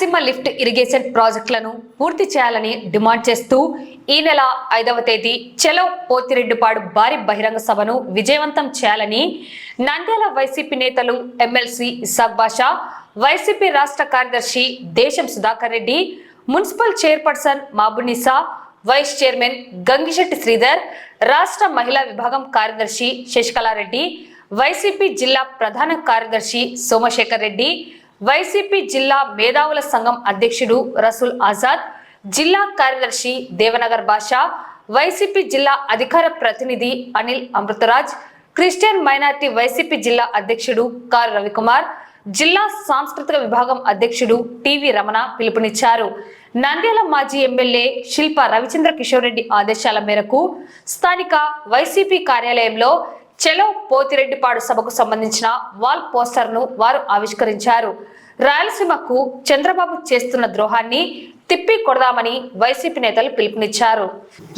Rayalaseema lift irrigation ప్రాజెక్టులను పూర్తి చేయాలని డిమాండ్ చేస్తూ ఈ నెల 5వ తేదీ చలో పోతిరెడ్డిపాడు భారీ బహిరంగ సభను విజయవంతం చేయాలని నంద్యాల వైసీపీ నేతలు ఎమ్మెల్సీ ఇస్సాక్ బాషా, వైసీపీ రాష్ట్ర కార్యదర్శి Desam Sudhakar Reddy, municipal chairperson Mabunisa, vice chairman Gangisetty Sridhar, రాష్ట్ర మహిళా విభాగం కార్యదర్శి శశికళారెడ్డి, వైసీపీ జిల్లా ప్రధాన కార్యదర్శి సోమశేఖర్ రెడ్డి, వైసీపీ జిల్లా మేధావుల సంఘం అధ్యక్షుడు రసూల్ ఆజాద్, జిల్లా కార్యదర్శి దేవనగర్ బాషా, వైసీపీ జిల్లా అధికార ప్రతినిధి Anil Amritraj, Christian minority YCP జిల్లా అధ్యక్షుడు కారు రవికుమార్, జిల్లా సాంస్కృతిక విభాగం అధ్యక్షుడు టివి రమణ పిలుపునిచ్చారు. నంద్యాల మాజీ ఎమ్మెల్యే శిల్ప రవిచంద్ర కిషోర్ రెడ్డి ఆదేశాల మేరకు స్థానిక వైసీపీ కార్యాలయంలో చలో పోతిరెడ్డిపాడు సభకు సంబంధించిన వాల్ పోస్టర్ను వారు ఆవిష్కరించారు. రాయలసీమకు చంద్రబాబు చేస్తున్న ద్రోహాన్ని తిప్పి కొడదామని వైసీపీ నేతలు పిలుపునిచ్చారు.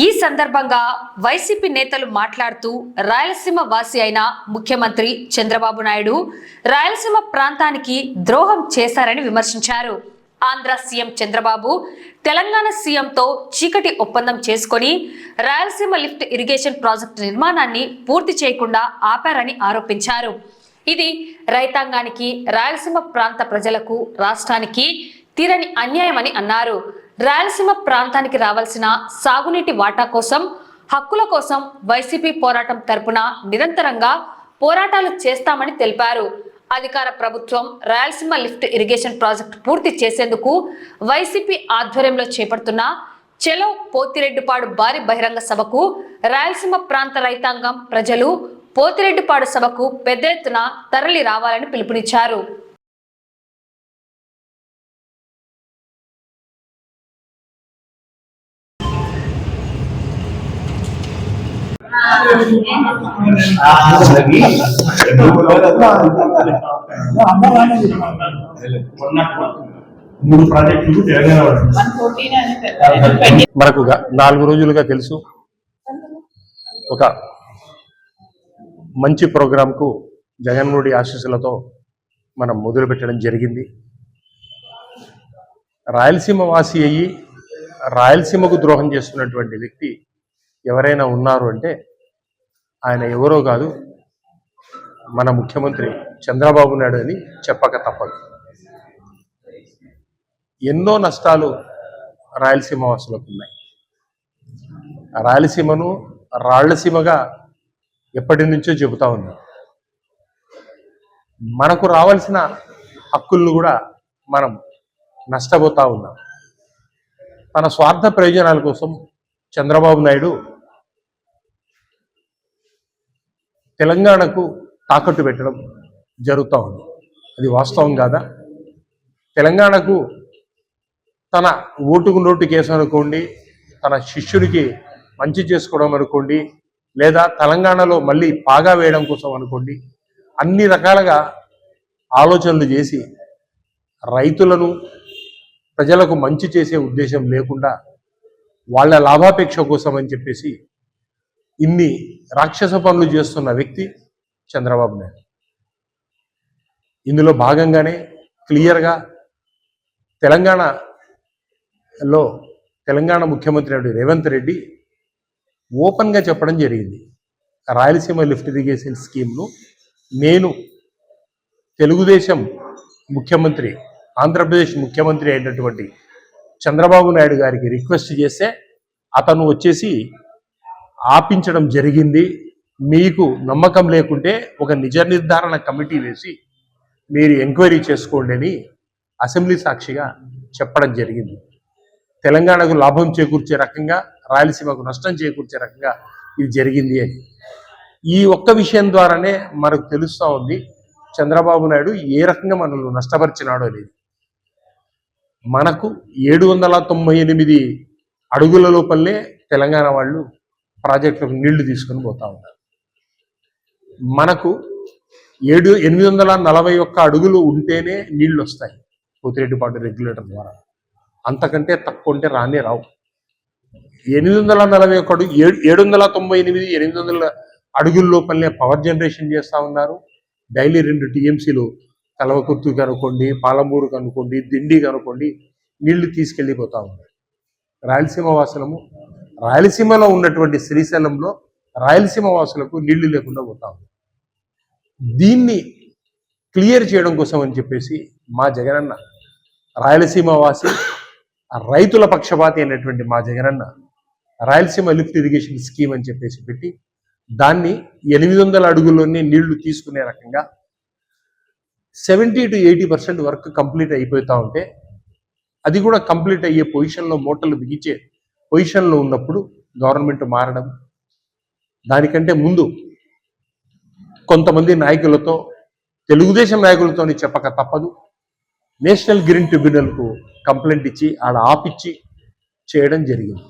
ఈ సందర్భంగా వైసీపీ నేతలు మాట్లాడుతూ రాయలసీమ వాసి అయిన ముఖ్యమంత్రి చంద్రబాబు నాయుడు రాయలసీమ ప్రాంతానికి ద్రోహం చేశారని విమర్శించారు. ఆంధ్ర సీఎం చంద్రబాబు తెలంగాణ సీఎంతో చీకటి ఒప్పందం చేసుకొని రాయలసీమ లిఫ్ట్ ఇరిగేషన్ ప్రాజెక్టు నిర్మాణాన్ని పూర్తి చేయకుండా ఆపారని ఆరోపించారు. ఇది రైతాంగానికి, రాయలసీమ ప్రాంత ప్రజలకు, రాష్ట్రానికి తీరని అన్యాయమని అన్నారు. రాయలసీమ ప్రాంతానికి రావాల్సిన సాగునీటి వాటా కోసం, హక్కుల కోసం వైసీపీ పోరాటం తరపున నిరంతరంగా పోరాటాలు చేస్తామని తెలిపారు. అధికార ప్రభుత్వం రాయలసీమ లిఫ్ట్ ఇరిగేషన్ ప్రాజెక్టు పూర్తి చేసేందుకు వైసీపీ ఆధ్వర్యంలో చేపడుతున్న చలో పోతిరెడ్డిపాడు భారీ బహిరంగ సభకు రాయలసీమ ప్రాంత రైతాంగం, ప్రజలు పోతిరెడ్డిపాడు సభకు పెద్ద ఎత్తున తరలి రావాలని పిలుపునిచ్చారు. మనకు 4 రోజులుగా తెలుసు, ఒక మంచి ప్రోగ్రాంకు జగన్మోహన్ రెడ్డి ఆశీస్సులతో మనం మొదలు పెట్టడం జరిగింది. రాయలసీమ వాసి అయ్యి రాయలసీమకు ద్రోహం చేస్తున్నటువంటి వ్యక్తి ఎవరైనా ఉన్నారు అంటే ఆయన ఎవరో కాదు, మన ముఖ్యమంత్రి చంద్రబాబు నాయుడు అని చెప్పక తప్పదు. ఎన్నో నష్టాలు రాయలసీమ వాసులకు ఉన్నాయి. రాయలసీమను రాళ్లసీమగా ఎప్పటి నుంచో చెబుతా ఉంది. మనకు రావాల్సిన హక్కులను కూడా మనం నష్టపోతా ఉన్నాం. తన స్వార్థ ప్రయోజనాల కోసం చంద్రబాబు నాయుడు తెలంగాణకు తాకట్టు పెట్టడం జరుగుతూ ఉంది. అది వాస్తవం కాదా? తెలంగాణకు తన ఓటుకు నోటు కేసు అనుకోండి, తన శిష్యుడికి మంచి చేసుకోవడం అనుకోండి, లేదా తెలంగాణలో మళ్ళీ పాగా వేయడం కోసం అనుకోండి, అన్ని రకాలుగా ఆలోచనలు చేసి రైతులను, ప్రజలకు మంచి చేసే ఉద్దేశం లేకుండా వాళ్ళ లాభాపేక్ష కోసం అని చెప్పేసి ఇన్ని రాక్షస పనులు చేస్తున్న వ్యక్తి చంద్రబాబు నాయుడు. ఇందులో భాగంగానే క్లియర్గా తెలంగాణ ముఖ్యమంత్రి రేవంత్ రెడ్డి ఓపెన్గా చెప్పడం జరిగింది. రాయలసీమ లిఫ్ట్ ఇరిగేషన్ స్కీమ్ను నేను తెలుగుదేశం ముఖ్యమంత్రి, ఆంధ్రప్రదేశ్ ముఖ్యమంత్రి అయినటువంటి చంద్రబాబు నాయుడు గారికి రిక్వెస్ట్ చేస్తే అతను వచ్చేసి ఆపించడం జరిగింది. మీకు నమ్మకం లేకుంటే ఒక నిజ నిర్ధారణ కమిటీ వేసి మీరు ఎంక్వైరీ చేసుకోండి అని అసెంబ్లీ సాక్షిగా చెప్పడం జరిగింది. తెలంగాణకు లాభం చేకూర్చే రకంగా, రాయలసీమకు నష్టం చేకూర్చే రకంగా ఇది జరిగింది అని. ఈ ఒక్క విషయం ద్వారానే మనకు తెలుస్తూ ఉంది చంద్రబాబు నాయుడు ఏ రకంగా మనల్ని నష్టపరిచినాడో అనేది. మనకు 798 అడుగుల లోపలనే తెలంగాణ వాళ్ళు ప్రాజెక్టులకు నీళ్లు తీసుకొని పోతా ఉన్నారు. మనకు 841 అడుగులు ఉంటేనే నీళ్లు వస్తాయి పోతిరెడ్డిపాడు రెగ్యులేటర్ ద్వారా. అంతకంటే తక్కువ ఉంటే రానే రావు. 841 అడుగు 798 800 అడుగుల లోపలనే పవర్ జనరేషన్ చేస్తూ ఉన్నారు. డైలీ 2 TMCలు కల్వకుర్తికి అనుకోండి, పాలమూరుకు అనుకోండి, దిండికి అనుకోండి, నీళ్లు తీసుకెళ్ళిపోతా ఉన్నాయి. రాయలసీమ వాసులము, రాయలసీమలో ఉన్నటువంటి శ్రీశైలంలో రాయలసీమ వాసులకు నీళ్లు లేకుండా పోతా ఉంది. దీన్ని క్లియర్ చేయడం కోసం అని చెప్పేసి మా జగనన్న, రాయలసీమ వాసి, రైతుల పక్షపాతి అయినటువంటి మా Jagananna Rayalaseema lift irrigation scheme అని చెప్పేసి పెట్టి దాన్ని 800 అడుగుల్లోనే నీళ్లు తీసుకునే రకంగా 70 to 80% వర్క్ కంప్లీట్ అయిపోతూ ఉంటే, అది కూడా కంప్లీట్ అయ్యే పొజిషన్లో మోటార్లు బిగించే పొజిషన్లో ఉన్నప్పుడు గవర్నమెంట్ మారడం, దానికంటే ముందు కొంతమంది నాయకులతో, తెలుగుదేశం నాయకులతోని చెప్పక తప్పదు, నేషనల్ గ్రీన్ ట్రిబ్యునల్కు కంప్లైంట్ ఇచ్చి ఆడ ఆపిచ్చి చేయడం జరిగింది.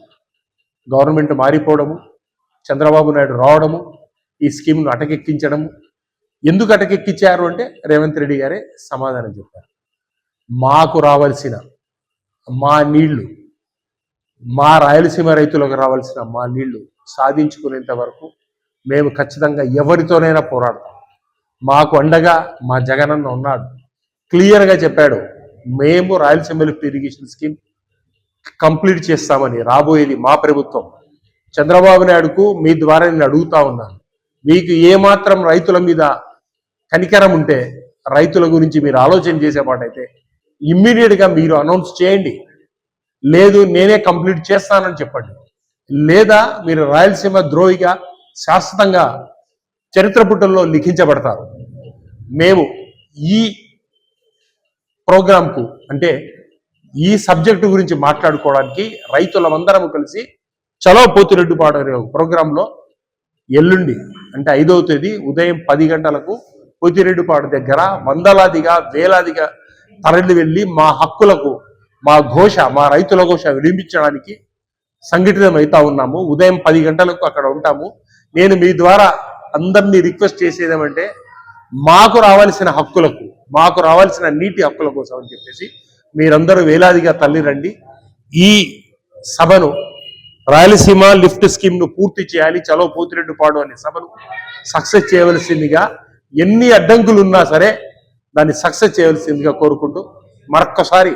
గవర్నమెంట్ మారిపోవడము, చంద్రబాబు నాయుడు రావడము, ఈ స్కీమ్ను అటకెక్కించడము. ఎందుకు అటకెక్కించారు అంటే రేవంత్ రెడ్డి గారే సమాధానం చెప్పారు. మాకు రావాల్సిన మా నీళ్లు, మా రాయలసీమ రైతులకు రావాల్సిన మా నీళ్లు సాధించుకునేంత వరకు మేము ఖచ్చితంగా ఎవరితోనైనా పోరాడతాం. మాకు అండగా మా జగనన్న ఉన్నాడు. క్లియర్గా చెప్పాడు, మేము Rayalaseema lift irrigation scheme complete చేస్తామని. రాబోయేది మా ప్రభుత్వం. చంద్రబాబు నాయుడుకు మీ ద్వారా నేను అడుగుతా ఉన్నాను, మీకు ఏమాత్రం రైతుల మీద కనికరం ఉంటే, రైతుల గురించి మీరు ఆలోచన చేసేపాటైతే ఇమ్మీడియట్గా మీరు అనౌన్స్ చేయండి. లేదు నేనే కంప్లీట్ చేస్తానని చెప్పండి. లేదా మీరు రాయలసీమ ద్రోహిగా శాశ్వతంగా చరిత్ర పుటల్లో లిఖించబడతారు. మేము ఈ ప్రోగ్రాంకు, అంటే ఈ సబ్జెక్టు గురించి మాట్లాడుకోవడానికి రైతులమందరం కలిసి చలో పోతిరెడ్డిపాడు అనే ప్రోగ్రాంలో ఎల్లుండి అంటే 5వ తేదీ ఉదయం 10 గంటలకు పోతిరెడ్డిపాడు దగ్గర వందలాదిగా వేలాదిగా తరలి వెళ్ళి మా హక్కులకు, మా ఘోష, మా రైతుల ఘోష వినిపించడానికి సంఘటితమవుతా ఉన్నాము. ఉదయం 10 గంటలకు అక్కడ ఉంటాము. నేను మీ ద్వారా అందరినీ రిక్వెస్ట్ చేసేదేమంటే, మాకు రావాల్సిన హక్కులకు, మాకు రావాల్సిన నీటి హక్కుల కోసం అని చెప్పేసి మీరందరూ వేలాదిగా తల్లి రండి. ఈ సభను, రాయలసీమ లిఫ్ట్ స్కీమ్ను పూర్తి చేయాలి, చలో పోతిరెడ్డిపాడు అనే సభను సక్సెస్ చేయవలసిందిగా, ఎన్ని అడ్డంకులు ఉన్నా సరే దాన్ని సక్సెస్ చేయవలసిందిగా కోరుకుంటూ, మరొక్కసారి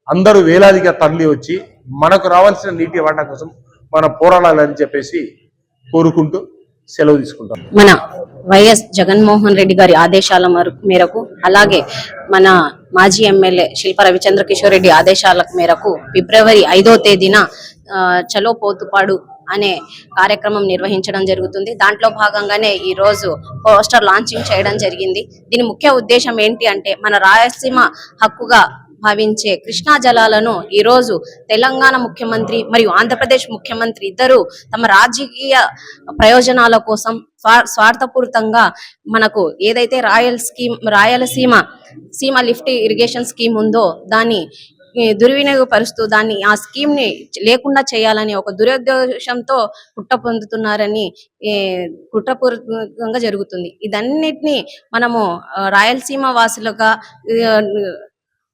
అందరూ వేలాదిగా తరలి వచ్చి మనకు రావాల్సిన నీటి వాటా కోసం మనం పోరాడాలని చెప్పేసి కోరుకుంటూ సెలవు తీసుకుంటాం. మన వైఎస్ జగన్మోహన్ రెడ్డి గారి ఆదేశాల మేరకు, అలాగే మన మాజీ ఎమ్మెల్యే శిల్ప రవిచంద్ర కిషోర్ రెడ్డి ఆదేశాల మేరకు ఫిబ్రవరి 5వ తేదీన చలో పోతుపాడు అనే కార్యక్రమం నిర్వహించడం జరుగుతుంది. దాంట్లో భాగంగానే ఈ రోజు పోస్టర్ లాంచింగ్ చేయడం జరిగింది. దీని ముఖ్య ఉద్దేశం ఏంటి అంటే, మన రాయలసీమ హక్కుగా భావించే కృష్ణా జలాలను ఈ రోజు తెలంగాణ ముఖ్యమంత్రి మరియు ఆంధ్రప్రదేశ్ ముఖ్యమంత్రి ఇద్దరు తమ రాజకీయ ప్రయోజనాల కోసం స్వార్థపూరితంగా మనకు ఏదైతే రాయలసీమ లిఫ్ట్ ఇరిగేషన్ స్కీమ్ ఉందో దాన్ని దుర్వినియోగపరుస్తూ ఆ స్కీమ్ ని లేకుండా చేయాలని ఒక దురుద్దేశంతో కుట్ర పొందుతున్నారని కుట్రపూర్వకంగా జరుగుతుంది. ఇదన్నిటిని మనము రాయలసీమ వాసులుగా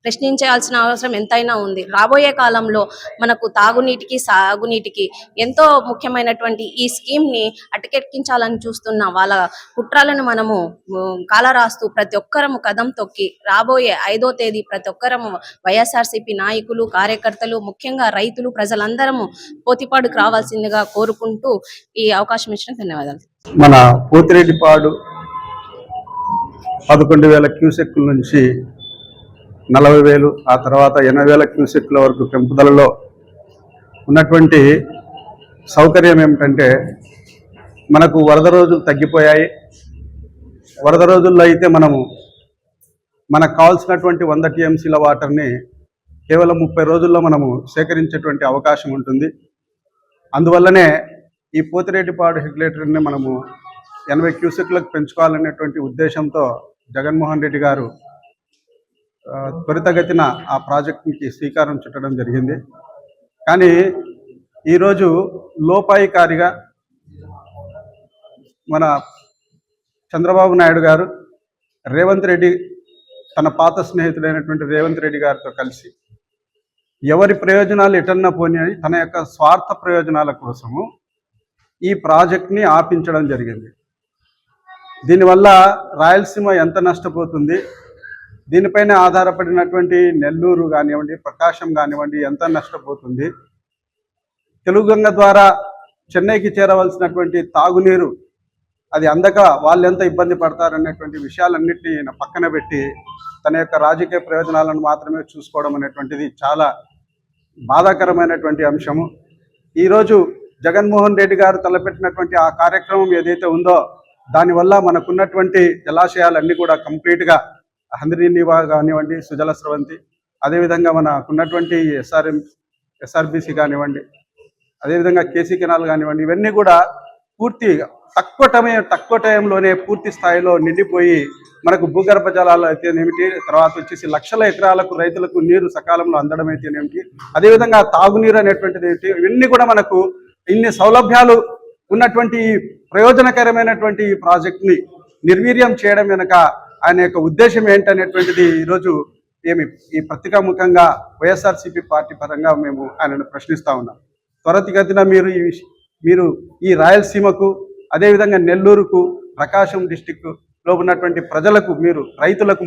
ప్రశ్నించాల్సిన అవసరం ఎంతైనా ఉంది. రాబోయే కాలంలో మనకు తాగునీటికి, సాగునీటికి ఎంతో ముఖ్యమైనటువంటి ఈ స్కీమ్ ని అటకెక్కించాలని చూస్తున్న వాళ్ళ కుట్రలను మనము కాలరాస్తూ ప్రతి ఒక్కరము కదం తొక్కి రాబోయే 5వ తేదీ ప్రతి ఒక్కరము వైఎస్ఆర్సీపీ నాయకులు, కార్యకర్తలు, ముఖ్యంగా రైతులు, ప్రజలందరము పోతిపాడుకు రావాల్సిందిగా కోరుకుంటూ ఈ అవకాశం ఇచ్చిన ధన్యవాదాలు. మన పోతిరెడ్డిపాడు 11,000 క్యూసెక్కుల నుంచి 40,000, ఆ తర్వాత 80,000 క్యూసెక్ల వరకు పెంపుదలలో ఉన్నటువంటి సౌకర్యం ఏమిటంటే, మనకు వరద రోజులు తగ్గిపోయాయి. వరద రోజుల్లో అయితే మనకు కావాల్సినటువంటి 100 టీఎంసీల వాటర్ని కేవలం 30 రోజుల్లో మనము సేకరించేటువంటి అవకాశం ఉంటుంది. అందువల్లనే ఈ పోతిరెడ్డిపాడు రెగ్యులేటర్ని మనము 80 క్యూసెక్లకు పెంచుకోవాలనేటువంటి ఉద్దేశంతో జగన్మోహన్ రెడ్డి గారు త్వరితగతిన ఆ ప్రాజెక్టుకి శ్రీకారం చుట్టడం జరిగింది. కానీ ఈరోజు లోపాయికారిగా మన చంద్రబాబు నాయుడు గారు రేవంత్ రెడ్డి, తన పాత స్నేహితుడైనటువంటి రేవంత్ రెడ్డి గారితో కలిసి ఎవరి ప్రయోజనాలు ఎటన్నా పోని అని తన యొక్క స్వార్థ ప్రయోజనాల కోసము ఈ ప్రాజెక్ట్ని ఆపించడం జరిగింది. దీనివల్ల రాయలసీమ ఎంత నష్టపోతుంది, దీనిపైన ఆధారపడినటువంటి నెల్లూరు కానివ్వండి, ప్రకాశం కానివ్వండి ఎంత నష్టపోతుంది. తెలుగు గంగ ద్వారా చెన్నైకి చేరవలసినటువంటి తాగునీరు అది అందక వాళ్ళు ఎంత ఇబ్బంది పడతారనేటువంటి విషయాలన్నింటినీ ఈయన పక్కన పెట్టి తన యొక్క రాజకీయ ప్రయోజనాలను మాత్రమే చూసుకోవడం అనేటువంటిది చాలా బాధాకరమైనటువంటి అంశము. ఈరోజు జగన్మోహన్ రెడ్డి గారు తలపెట్టినటువంటి ఆ కార్యక్రమం ఏదైతే ఉందో దానివల్ల మనకున్నటువంటి జలాశయాలన్నీ కూడా కంప్లీట్గా హంద్రీనివా కానివ్వండి, సుజల స్రవంతి, అదేవిధంగా మనకున్నటువంటి ఎస్ఆర్బిసి కానివ్వండి, అదేవిధంగా కేసీ కెనాల్ కానివ్వండి, ఇవన్నీ కూడా పూర్తి తక్కువ టైంలోనే పూర్తి స్థాయిలో నిండిపోయి మనకు భూగర్భ జలాలు అయితేనేమిటి, తర్వాత వచ్చేసి లక్షల ఎకరాలకు రైతులకు నీరు సకాలంలో అందడం అయితేనేమిటి, అదేవిధంగా తాగునీరు అనేటువంటిది ఏమిటి, ఇవన్నీ కూడా మనకు ఇన్ని సౌలభ్యాలు ఉన్నటువంటి ప్రయోజనకరమైనటువంటి ఈ ప్రాజెక్ట్ని నిర్వీర్యం చేయడం వెనుక ఆయన యొక్క ఉద్దేశం ఏంటనేటువంటిది ఈరోజు ఈ పత్రికాముఖంగా వైఎస్ఆర్సీపీ పార్టీ పరంగా మేము ఆయనను ప్రశ్నిస్తూ ఉన్నాం. త్వరితగతిన మీరు ఈ రాయలసీమకు, అదేవిధంగా నెల్లూరుకు, ప్రకాశం డిస్టిక్లో ఉన్నటువంటి ప్రజలకు, మీరు రైతులకు,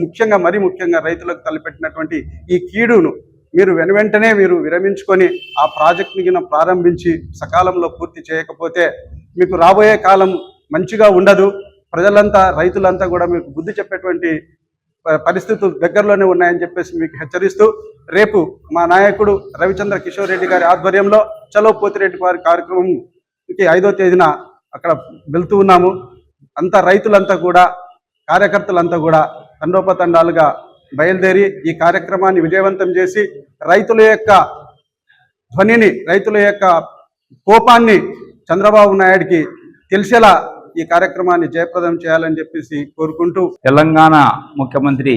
మరీ ముఖ్యంగా రైతులకు తలపెట్టినటువంటి ఈ కీడును మీరు వెంటనే మీరు విరమించుకొని ఆ ప్రాజెక్ట్ని ప్రారంభించి సకాలంలో పూర్తి చేయకపోతే మీకు రాబోయే కాలం మంచిగా ఉండదు. ప్రజలంతా, రైతులంతా కూడా మీకు బుద్ధి చెప్పేటువంటి పరిస్థితులు దగ్గరలోనే ఉన్నాయని చెప్పేసి మీకు హెచ్చరిస్తూ, రేపు మా నాయకుడు రవిచంద్ర కిషోర్ రెడ్డి గారి ఆధ్వర్యంలో చలో పోతిరెడ్డి వారి కార్యక్రమంకి 5వ తేదీన అక్కడ వెళ్తూ ఉన్నాము. అంతా రైతులంతా కూడా, కార్యకర్తలంతా కూడా తండోపతండాలుగా బయలుదేరి ఈ కార్యక్రమాన్ని విజయవంతం చేసి రైతుల యొక్క ధ్వనిని, రైతుల యొక్క కోపాన్ని చంద్రబాబు నాయుడికి తెలిసేలా ఈ కార్యక్రమాన్ని జయప్రదం చేయాలని చెప్పేసి కోరుకుంటూ, తెలంగాణ ముఖ్యమంత్రి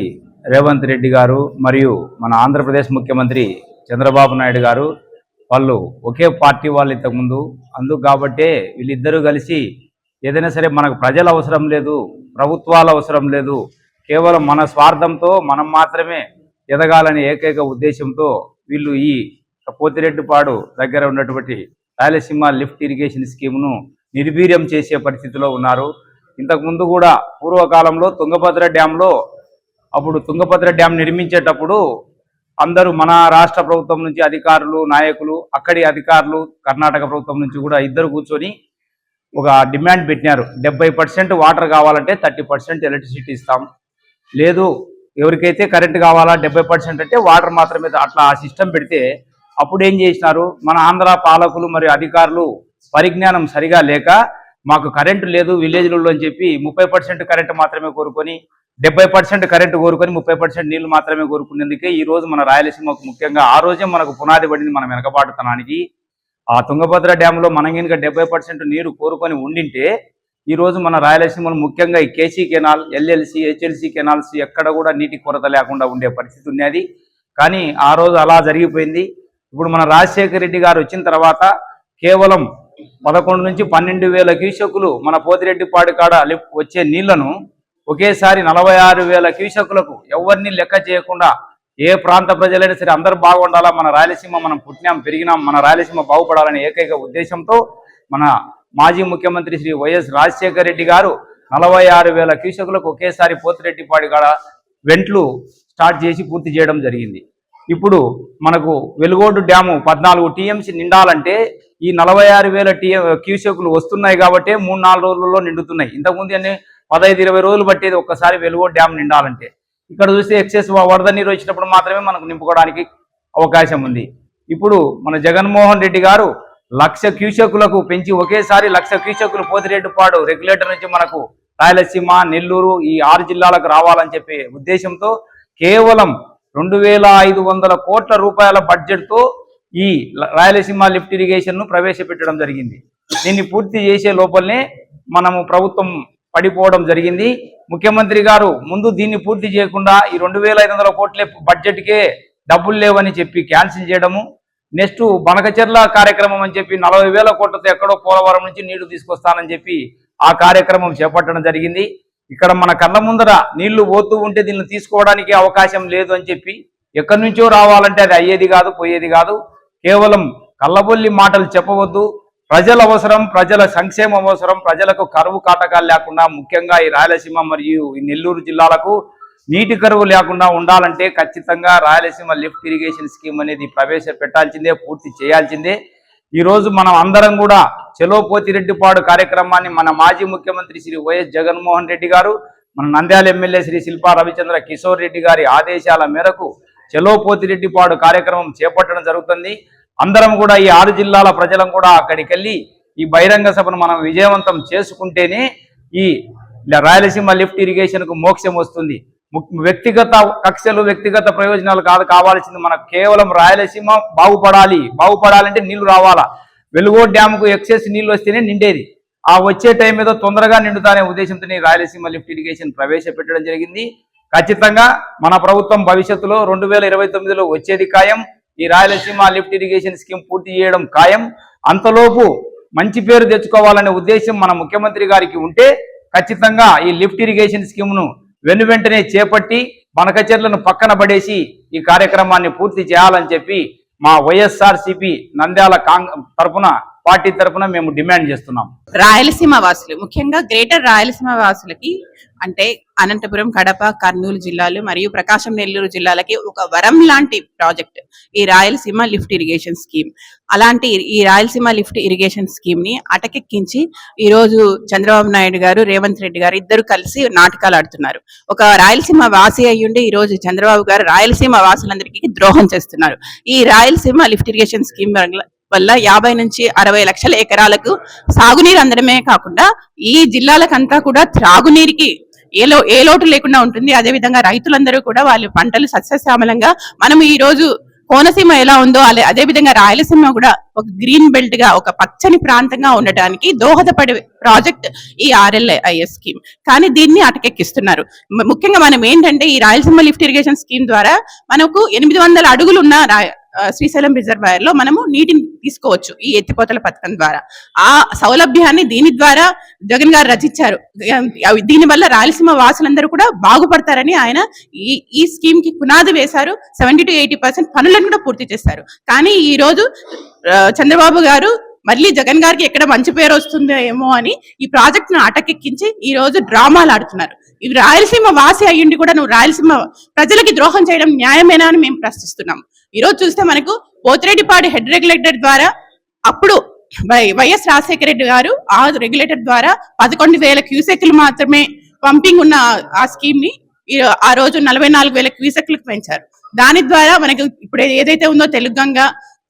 రేవంత్ రెడ్డి గారు మరియు మన ఆంధ్రప్రదేశ్ ముఖ్యమంత్రి చంద్రబాబు నాయుడు గారు వాళ్ళు ఒకే పార్టీ వాళ్ళు ఇంతకుముందు. అందుకు కాబట్టే వీళ్ళిద్దరూ కలిసి ఏదైనా సరే మనకు ప్రజల అవసరం లేదు, ప్రభుత్వాల అవసరం లేదు, కేవలం మన స్వార్థంతో మనం మాత్రమే ఎదగాలనే ఏకైక ఉద్దేశంతో వీళ్ళు ఈ పోతిరెడ్డిపాడు దగ్గర ఉన్నటువంటి రాయలసీమ లిఫ్ట్ ఇరిగేషన్ స్కీమ్ను నిర్వీర్యం చేసే పరిస్థితిలో ఉన్నారు. ఇంతకుముందు కూడా పూర్వకాలంలో తుంగభద్ర డ్యామ్ నిర్మించేటప్పుడు అందరూ మన రాష్ట్ర ప్రభుత్వం నుంచి అధికారులు, నాయకులు, అక్కడి అధికారులు, కర్ణాటక ప్రభుత్వం నుంచి కూడా ఇద్దరు కూర్చొని ఒక డిమాండ్ పెట్టినారు. 70% వాటర్ కావాలంటే 30% ఎలక్ట్రిసిటీ ఇస్తాం, లేదు ఎవరికైతే కరెంట్ కావాలా 70% అంటే వాటర్ మాత్రమే, అట్లా ఆ సిస్టమ్ పెడితే అప్పుడు ఏం చేసినారు మన ఆంధ్ర పాలకులు మరియు అధికారులు పరిజ్ఞానం సరిగా లేక మాకు కరెంటు లేదు విలేజ్లలో అని చెప్పి 30% కరెంటు మాత్రమే కోరుకొని 70% కరెంటు కోరుకొని 30% నీళ్లు మాత్రమే కోరుకునేందుకే ఈ రోజు మన రాయలసీమకు ముఖ్యంగా ఆ రోజే మనకు పునాది పడింది మన వెనకబాటుతనానికి. ఆ తుంగభద్ర డ్యాంలో మనం కనుక 70% నీరు కోరుకొని ఉండింటే ఈ రోజు మన రాయలసీమలో ముఖ్యంగా ఈ KC canal, LLC, HLC canals ఎక్కడ కూడా నీటి కొరత లేకుండా ఉండే పరిస్థితి ఉన్నది. కానీ ఆ రోజు అలా జరిగిపోయింది. ఇప్పుడు మన రాజశేఖర రెడ్డి గారు వచ్చిన తర్వాత కేవలం 11 నుంచి 12,000 క్యూసెక్కులు మన పోతిరెడ్డిపాడు కాడ వచ్చే నీళ్లను ఒకేసారి 46,000 క్యూసెక్కులకు ఎవరిని లెక్క చేయకుండా ఏ ప్రాంత ప్రజలైనా సరే అందరూ బాగుండాలా, మన రాయలసీమ మనం పుట్టినాం పెరిగినాం, మన రాయలసీమ బాగుపడాలనే ఏకైక ఉద్దేశంతో మన మాజీ ముఖ్యమంత్రి శ్రీ వైఎస్ రాజశేఖర రెడ్డి గారు 46,000 క్యూసెక్కులకు ఒకేసారి పోతిరెడ్డిపాడు కాడ వెంట్లు స్టార్ట్ చేసి పూర్తి చేయడం జరిగింది. ఇప్పుడు మనకు వెలుగోడు డ్యాము 14 టీఎంసీ నిండాలంటే ఈ 46,000 క్యూసెక్కులు వస్తున్నాయి కాబట్టి 3-4 రోజుల్లో నిండుతున్నాయి. ఇంతకుముందు అన్ని 15-20 రోజులు పట్టేది ఒక్కసారి వెలుగోడు డ్యామ్ నిండాలంటే. ఇక్కడ చూస్తే ఎక్సెస్ వరద నీరు వచ్చినప్పుడు మాత్రమే మనకు నింపుకోవడానికి అవకాశం ఉంది. ఇప్పుడు మన జగన్మోహన్ రెడ్డి గారు 1,00,000 క్యూసెక్కులకు పెంచి ఒకేసారి 1,00,000 క్యూసెక్కులు పోతిరెడ్డిపాడు రెగ్యులేటర్ నుంచి మనకు రాయలసీమ, నెల్లూరు ఈ 6 జిల్లాలకు రావాలని చెప్పే ఉద్దేశంతో కేవలం 2,500 కోట్ల రూపాయల బడ్జెట్తో ఈ రాయలసీమ లిఫ్ట్ ఇరిగేషన్ను ప్రవేశపెట్టడం జరిగింది. దీన్ని పూర్తి చేసే లోపలనే మనము ప్రభుత్వం పడిపోవడం జరిగింది. ముఖ్యమంత్రి గారు ముందు దీన్ని పూర్తి చేయకుండా ఈ 2,500 కోట్ల బడ్జెట్కే డబ్బులు లేవని చెప్పి క్యాన్సిల్ చేయడము, నెక్స్ట్ బనకచెర్ల కార్యక్రమం అని చెప్పి 40,000 కోట్లతో ఎక్కడో పోలవరం నుంచి నీళ్లు తీసుకొస్తానని చెప్పి ఆ కార్యక్రమం చేపట్టడం జరిగింది. ఇక్కడ మన కళ్ళ ముందర నీళ్లు పోతూ ఉంటే దీన్ని తీసుకోవడానికి అవకాశం లేదు అని చెప్పి ఎక్కడి నుంచో రావాలంటే అది అయ్యేది కాదు, పోయేది కాదు. కేవలం కళ్ళబొల్లి మాటలు చెప్పవద్దు. ప్రజల అవసరం, ప్రజల సంక్షేమం అవసరం, ప్రజలకు కరువు కాటకాలు లేకుండా ముఖ్యంగా ఈ రాయలసీమ మరియు ఈ నెల్లూరు జిల్లాలకు నీటి కరువు లేకుండా ఉండాలంటే ఖచ్చితంగా రాయలసీమ లిఫ్ట్ ఇరిగేషన్ స్కీమ్ అనేది ప్రవేశపెట్టాల్సిందే, పూర్తి చేయాల్సిందే. ఈరోజు మనం అందరం కూడా చలో పోతిరెడ్డిపాడు కార్యక్రమాన్ని మన మాజీ ముఖ్యమంత్రి శ్రీ వైఎస్ జగన్మోహన్ రెడ్డి గారు, మన నంద్యాల ఎమ్మెల్యే శ్రీ శిల్పా రవిచంద్ర కిషోర్ రెడ్డి గారి ఆదేశాల మేరకు చలో పోతిరెడ్డిపాడు కార్యక్రమం చేపట్టడం జరుగుతుంది. అందరం కూడా ఈ 6 జిల్లాల ప్రజలం కూడా అక్కడికి వెళ్ళి ఈ బహిరంగ సభను మనం విజయవంతం చేసుకుంటేనే ఈ రాయలసీమ లిఫ్ట్ ఇరిగేషన్కు మోక్షం వస్తుంది. వ్యక్తిగత కక్షలు, వ్యక్తిగత ప్రయోజనాలు కావాల్సింది మనకు కేవలం రాయలసీమ బాగుపడాలంటే నీళ్లు రావాలా. వెలుగో డ్యాముకు ఎక్సెస్ నీళ్లు వస్తేనే నిండేది. ఆ వచ్చే టైం ఏదో తొందరగా నిండుతానే ఉద్దేశంతో రాయలసీమ లిఫ్ట్ ఇరిగేషన్ ప్రవేశపెట్టడం జరిగింది. ఖచ్చితంగా మన ప్రభుత్వం భవిష్యత్తులో 2029లో వచ్చేది ఖాయం. ఈ రాయలసీమ లిఫ్ట్ ఇరిగేషన్ స్కీమ్ పూర్తి చేయడం ఖాయం. అంతలోపు మంచి పేరు తెచ్చుకోవాలనే ఉద్దేశం మన ముఖ్యమంత్రి గారికి ఉంటే ఖచ్చితంగా ఈ లిఫ్ట్ ఇరిగేషన్ స్కీమ్ను వెంటనే చేపట్టి బనకచెర్లను పక్కన పడేసి ఈ కార్యక్రమాన్ని పూర్తి చేయాలని చెప్పి మా వైఎస్ఆర్సీపీ నంద్యాల పార్టీ తరఫున మేము డిమాండ్ చేస్తున్నాం. రాయలసీమ వాసులు, ముఖ్యంగా గ్రేటర్ రాయలసీమ వాసులకి అంటే అనంతపురం, కడప, కర్నూలు జిల్లాలు మరియు ప్రకాశం, నెల్లూరు జిల్లాలకి ఒక వరం లాంటి ప్రాజెక్ట్ ఈ రాయలసీమ లిఫ్ట్ ఇరిగేషన్ స్కీమ్. అలాంటి ఈ రాయలసీమ లిఫ్ట్ ఇరిగేషన్ స్కీమ్ ని అటకెక్కించి ఈ రోజు చంద్రబాబు నాయుడు గారు, రేవంత్ రెడ్డి గారు ఇద్దరు కలిసి నాటకాలు ఆడుతున్నారు. ఒక రాయలసీమ వాసి అయ్యుండి ఈ రోజు చంద్రబాబు గారు రాయలసీమ వాసులందరికీ ద్రోహం చేస్తున్నారు. ఈ రాయలసీమ లిఫ్ట్ ఇరిగేషన్ స్కీమ్ వల్ల 50 నుంచి 60 లక్షల ఎకరాలకు సాగునీరు అందడమే కాకుండా ఈ జిల్లాలకంతా కూడా త్రాగునీరుకి ఏ లోటు లేకుండా ఉంటుంది. అదేవిధంగా రైతులందరూ కూడా వాళ్ళ పంటలు సస్యశ్యామలంగా, మనం ఈ రోజు కోనసీమ ఎలా ఉందో అదే విధంగా రాయలసీమ కూడా ఒక గ్రీన్ బెల్ట్ గా, ఒక పచ్చని ప్రాంతంగా ఉండటానికి దోహదపడే ప్రాజెక్ట్ ఈ RLIS స్కీమ్. కానీ దీన్ని అటకెక్కిస్తున్నారు. ముఖ్యంగా మనం ఏంటంటే ఈ రాయలసీమ లిఫ్ట్ ఇరిగేషన్ స్కీమ్ ద్వారా మనకు 800 అడుగులు ఉన్న శ్రీశైలం రిజర్వాయర్ లో మనము నీటిని తీసుకోవచ్చు ఈ ఎత్తిపోతల పథకం ద్వారా. ఆ సౌలభ్యాన్ని దీని ద్వారా జగన్ గారు రచించారు. దీని వల్ల రాయలసీమ వాసులందరూ కూడా బాగుపడతారని ఆయన ఈ స్కీమ్ కి పునాది వేశారు. 70 to 80% పనులను కూడా పూర్తి చేశారు. కానీ ఈ రోజు చంద్రబాబు గారు మళ్ళీ జగన్ గారికి ఎక్కడ మంచి పేరు వస్తుందో ఏమో అని ఈ ప్రాజెక్ట్ ను అటకెక్కించి ఈ రోజు డ్రామాలు ఆడుతున్నారు. ఇవి రాయలసీమ వాసి అయ్యుండి కూడా నువ్వు రాయలసీమ ప్రజలకి ద్రోహం చేయడం న్యాయమేనా అని మేము ప్రశ్నిస్తున్నాం. ఈ రోజు చూస్తే మనకు పోతిరెడ్డిపాడు హెడ్ రెగ్యులేటర్ ద్వారా అప్పుడు వైఎస్ రాజశేఖర రెడ్డి గారు ఆ రెగ్యులేటర్ ద్వారా 11,000 క్యూసెక్లు మాత్రమే పంపింగ్ ఉన్న ఆ స్కీమ్ ని ఆ రోజు 44,000 క్యూసెక్లకు పెంచారు. దాని ద్వారా మనకు ఇప్పుడు ఏదైతే ఉందో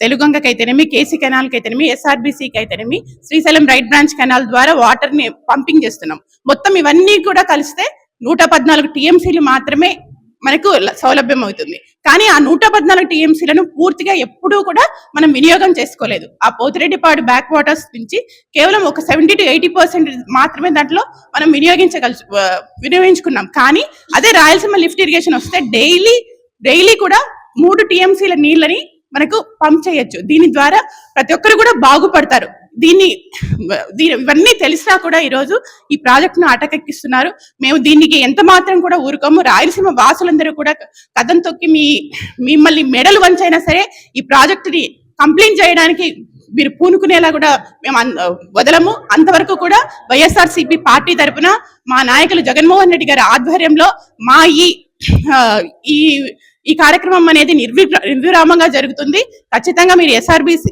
తెలుగంగకి అయితేనేమి, కేసీ కెనాల్ కి అయితేనేమి, SRBCకి అయితేనేమి, శ్రీశైలం రైట్ బ్రాంచ్ కెనాల్ ద్వారా వాటర్ ని పంపింగ్ చేస్తున్నాం. మొత్తం ఇవన్నీ కూడా కలిస్తే 114 TMCలు మాత్రమే మనకు సౌలభ్యం అవుతుంది. కానీ ఆ 114 TMCలను పూర్తిగా ఎప్పుడూ కూడా మనం వినియోగం చేసుకోలేదు. ఆ పోతిరెడ్డిపాడు బ్యాక్ వాటర్స్ నుంచి కేవలం ఒక 70 to 80% మాత్రమే దాంట్లో మనం వినియోగించుకున్నాం. కానీ అదే రాయలసీమ లిఫ్ట్ ఇరిగేషన్ వస్తే డైలీ కూడా 3 TMCల నీళ్ళని మనకు పంప్ చేయొచ్చు. దీని ద్వారా ప్రతి ఒక్కరు కూడా బాగుపడతారు. ఇవన్నీ తెలిసినా కూడా ఈరోజు ఈ ప్రాజెక్ట్ ను అటకెక్కిస్తున్నారు. మేము దీనికి ఎంత మాత్రం కూడా ఊరుకోము. రాయలసీమ వాసులందరూ కూడా కథం తొక్కి మిమ్మల్ని మెడలు వంచైనా సరే ఈ ప్రాజెక్ట్ ని కంప్లీట్ చేయడానికి మీరు పూనుకునేలా కూడా మేము వదలము. అంతవరకు కూడా వైఎస్ఆర్సీపీ పార్టీ తరఫున మా నాయకులు జగన్మోహన్ రెడ్డి గారి ఆధ్వర్యంలో మా ఈ కార్యక్రమం అనేది నిర్విరామంగా జరుగుతుంది. ఖచ్చితంగా మీరు SRBC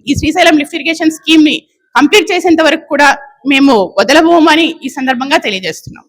ఈ శ్రీశైలం లిఫ్ట్ ఇరిగేషన్ స్కీమ్ ని కంప్లీట్ చేసేంత వరకు కూడా మేము వదలబోమని ఈ సందర్భంగా తెలియజేస్తున్నాం.